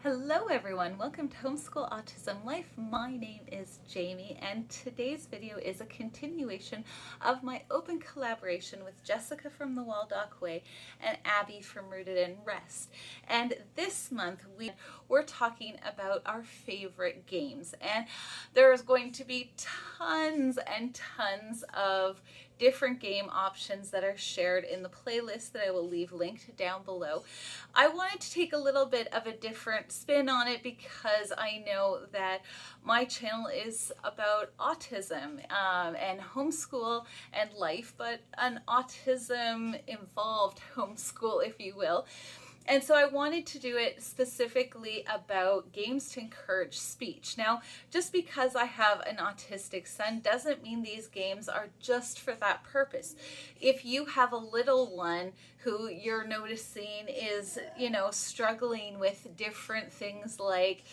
Hello everyone, welcome to Homeschool Autism Life. My name is Jamie and today's video is a continuation of my open collaboration with Jessica from the Waldock Way and Abby from Rooted in Rest. And this month we're talking about our favorite games, and there's going to be tons and tons of different game options that are shared in the playlist that I will leave linked down below. I wanted to take a little bit of a different spin on it because I know that my channel is about autism and homeschool and life, but an autism involved homeschool, if you will. And so I wanted to do it specifically about games to encourage speech. Now, just because I have an autistic son doesn't mean these games are just for that purpose. If you have a little one who you're noticing is, struggling with different things like,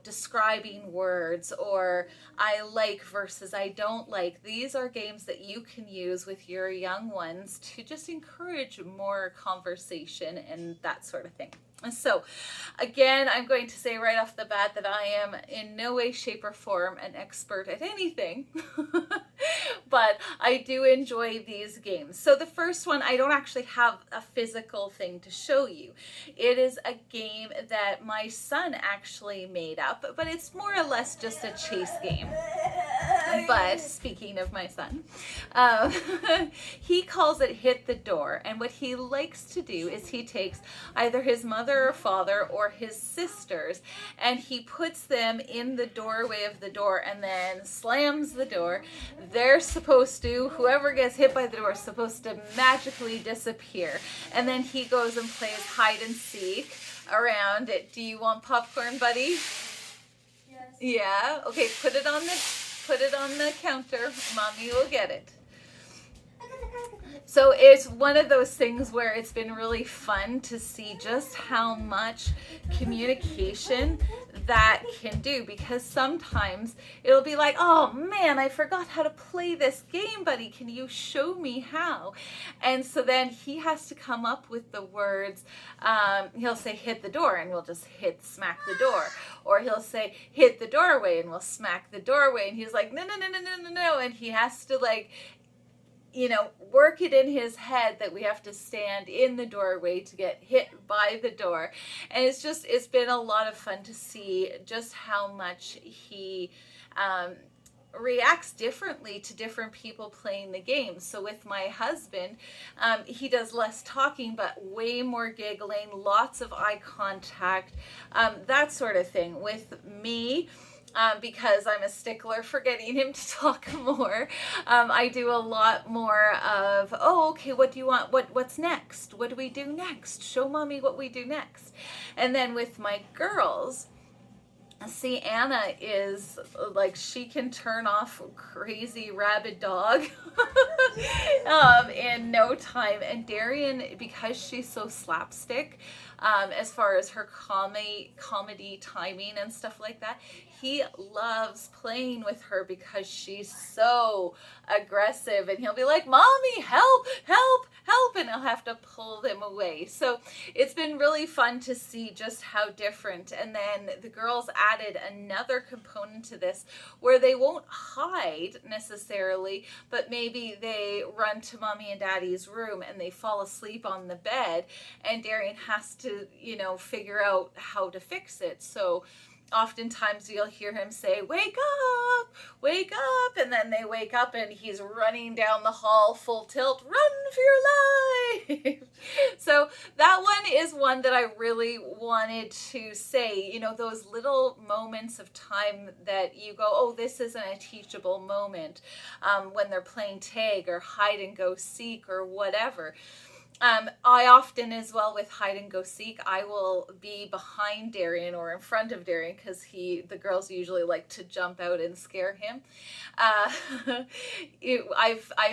describing words or I like versus I don't like, these are games that you can use with your young ones to just encourage more conversation and that sort of thing. So again, I'm going to say right off the bat that I am in no way, shape, or form an expert at anything, but I do enjoy these games. So the first one, I don't actually have a physical thing to show you. It is a game that my son actually made up, but it's more or less just a chase game. But speaking of my son, he calls it Hit the Door, and what he likes to do is he takes either his mother or father or his sisters and he puts them in the doorway of the door and then slams the door. They're supposed to, whoever gets hit by the door is supposed to magically disappear, and then he goes and plays hide and seek around it. Do you want popcorn, buddy? Yes. Yeah? Okay, put it on the counter. Mommy will get it. So it's one of those things where it's been really fun to see just how much communication that can do, because sometimes it'll be like, oh man, I forgot how to play this game, buddy. Can you show me how? And so then he has to come up with the words. He'll say hit the door and we'll just smack the door. Or he'll say hit the doorway and we'll smack the doorway. And he's like, no. And he has to work it in his head that we have to stand in the doorway to get hit by the door. And it's been a lot of fun to see just how much he reacts differently to different people playing the game. So with my husband, he does less talking, but way more giggling, lots of eye contact, that sort of thing. With me, because I'm a stickler for getting him to talk more, I do a lot more of, oh, okay, what do you want? What's next? What do we do next? Show mommy what we do next. And then with my girls, see, Anna is like, she can turn off crazy rabid dog in no time. And Darian, because she's so slapstick, as far as her comedy timing and stuff like that, he loves playing with her because she's so aggressive, and he'll be like, mommy, help, and I'll have to pull them away. So it's been really fun to see just how different. And then the girls added another component to this where they won't hide necessarily, but maybe they run to mommy and daddy's room and they fall asleep on the bed, and Darian has to, figure out how to fix it. So oftentimes you'll hear him say, wake up, and then they wake up and he's running down the hall full tilt, run for your life. So that one is one that I really wanted to say, those little moments of time that you go, oh, this isn't a teachable moment, when they're playing tag or hide and go seek or whatever. I often, as well, with hide and go seek, I will be behind Darian or in front of Darian because the girls usually like to jump out and scare him. I've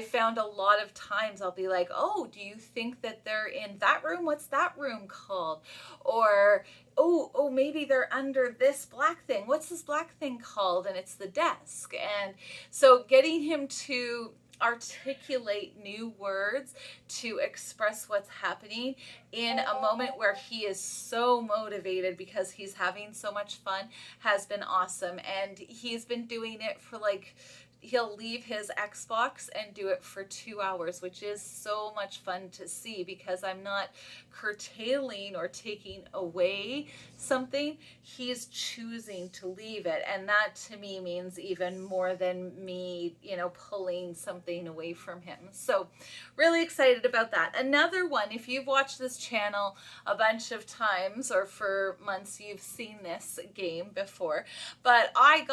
found a lot of times I'll be like, oh, do you think that they're in that room? What's that room called? Or, oh, maybe they're under this black thing. What's this black thing called? And it's the desk. And so getting him to articulate new words to express what's happening in a moment where he is so motivated because he's having so much fun has been awesome. And he's been doing it for like, he'll leave his Xbox and do it for 2 hours, which is so much fun to see because I'm not curtailing or taking away something. He's choosing to leave it. And that to me means even more than me, pulling something away from him. So really excited about that. Another one, if you've watched this channel a bunch of times or for months, you've seen this game before, but I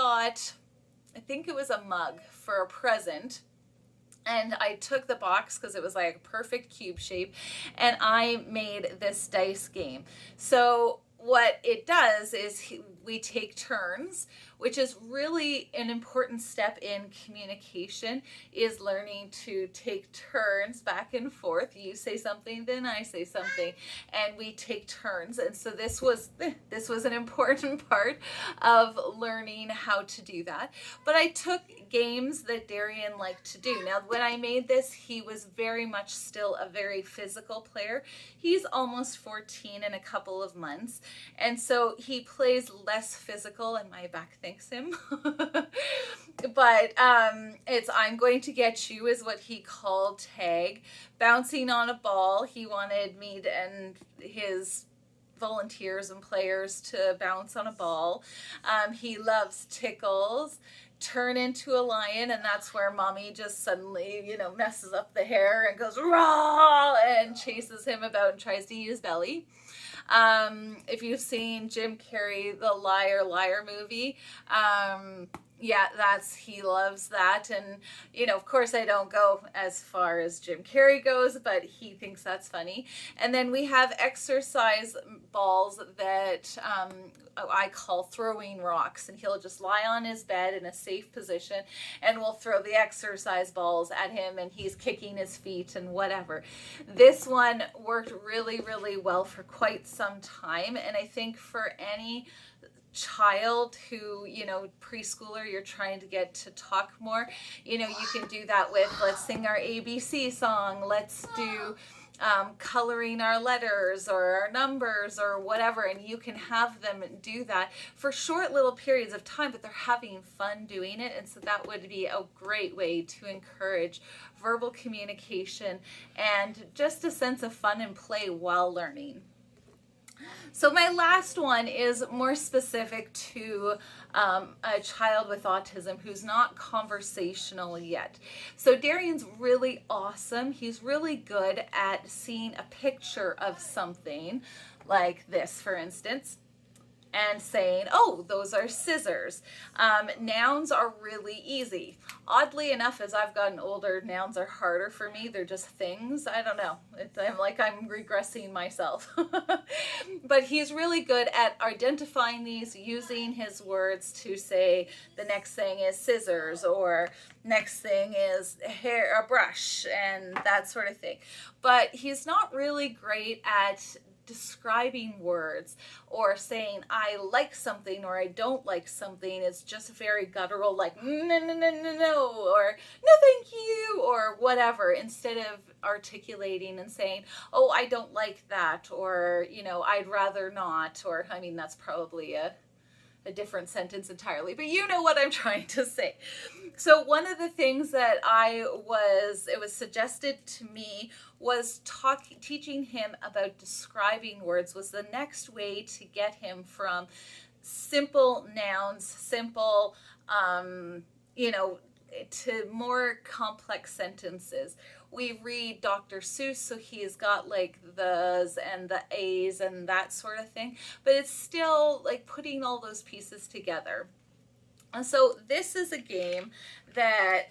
think it was a mug for a present, and I took the box because it was like a perfect cube shape, and I made this dice game. So what it does is we take turns, which is really an important step in communication, is learning to take turns back and forth. You say something, then I say something, and we take turns. And so this was an important part of learning how to do that. But I took games that Darian liked to do. Now, when I made this, he was very much still a very physical player. He's almost 14 in a couple of months, and so he plays less physical, and my back thanks him. But it's I'm going to get you is what he called tag. Bouncing on a ball, he wanted me and his volunteers and players to bounce on a ball. He loves tickles. Turn into a lion, and that's where mommy just suddenly, messes up the hair and goes raw and chases him about and tries to eat his belly. If you've seen Jim Carrey, the Liar Liar movie, he loves that. And, of course I don't go as far as Jim Carrey goes, but he thinks that's funny. And then we have exercise balls that I call throwing rocks, and he'll just lie on his bed in a safe position and we'll throw the exercise balls at him, and he's kicking his feet and whatever. This one worked really, really well for quite some time, and I think for any child who, preschooler, you're trying to get to talk more, you can do that with, let's sing our ABC song, let's do coloring our letters or our numbers or whatever, and you can have them do that for short little periods of time, but they're having fun doing it. And so that would be a great way to encourage verbal communication and just a sense of fun and play while learning. So my last one is more specific to a child with autism who's not conversational yet. So Darian's really awesome. He's really good at seeing a picture of something like this, for instance, and saying, oh, those are scissors. Nouns are really easy. Oddly enough, as I've gotten older, nouns are harder for me. They're just things. I don't know. I'm regressing myself. But he's really good at identifying these, using his words to say the next thing is scissors, or next thing is hair, a brush, and that sort of thing. But he's not really great at describing words or saying I like something or I don't like something. It's just very guttural, like no, or no thank you, or whatever, instead of articulating and saying, oh, I don't like that, or I'd rather not, or that's probably a different sentence entirely, but you know what I'm trying to say. So one of the things that it was suggested to me was teaching him about describing words was the next way to get him from simple nouns, simple, to more complex sentences. We read Dr. Seuss, so he's got like the and the A's and that sort of thing, but it's still like putting all those pieces together. And so this is a game that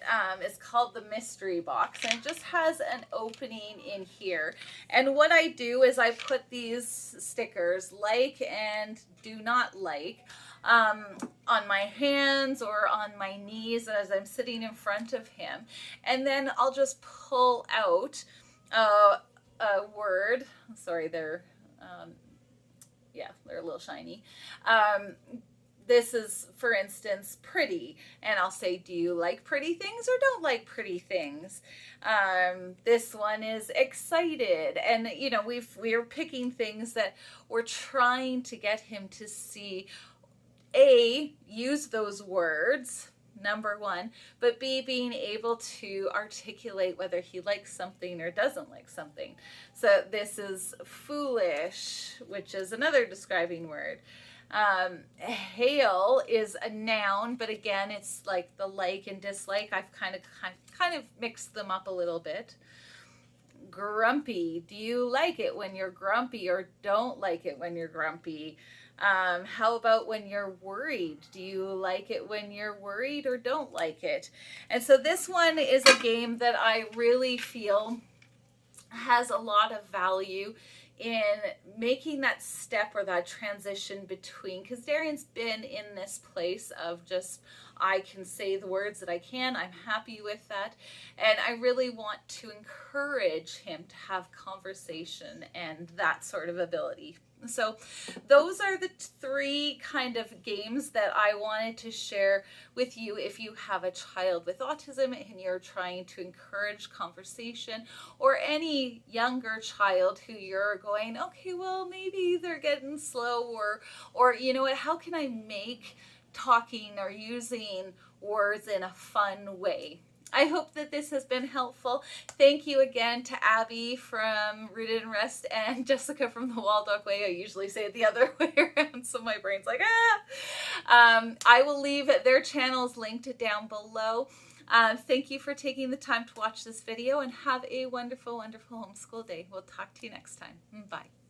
is called the Mystery Box, and it just has an opening in here. And what I do is I put these stickers, like and do not like, on my hands or on my knees as I'm sitting in front of him. And then I'll just pull out a word. Sorry, they're a little shiny. this is, for instance, pretty. And I'll say, do you like pretty things or don't like pretty things? This one is excited. And, you know, we're picking things that we're trying to get him to see, A, use those words, number one, but B, being able to articulate whether he likes something or doesn't like something. So this is foolish, which is another describing word. Hail is a noun, but again, it's like the like and dislike. I've kind of mixed them up a little bit. Grumpy. Do you like it when you're grumpy or don't like it when you're grumpy? How about when you're worried? Do you like it when you're worried or don't like it? And so this one is a game that I really feel has a lot of value in making that step or that transition between, because Darian's been in this place of just, I can say the words that I can, I'm happy with that, and I really want to encourage him to have conversation and that sort of ability. So those are the three kind of games that I wanted to share with you if you have a child with autism and you're trying to encourage conversation, or any younger child who you're going, okay, well, maybe they're getting slow, or you know what, how can I make talking or using words in a fun way? I hope that this has been helpful. Thank you again to Abby from Rooted and Rest and Jessica from the Waldock Way. I usually say it the other way around, so my brain's like, I will leave their channels linked down below. Thank you for taking the time to watch this video, and have a wonderful, wonderful homeschool day. We'll talk to you next time. Bye.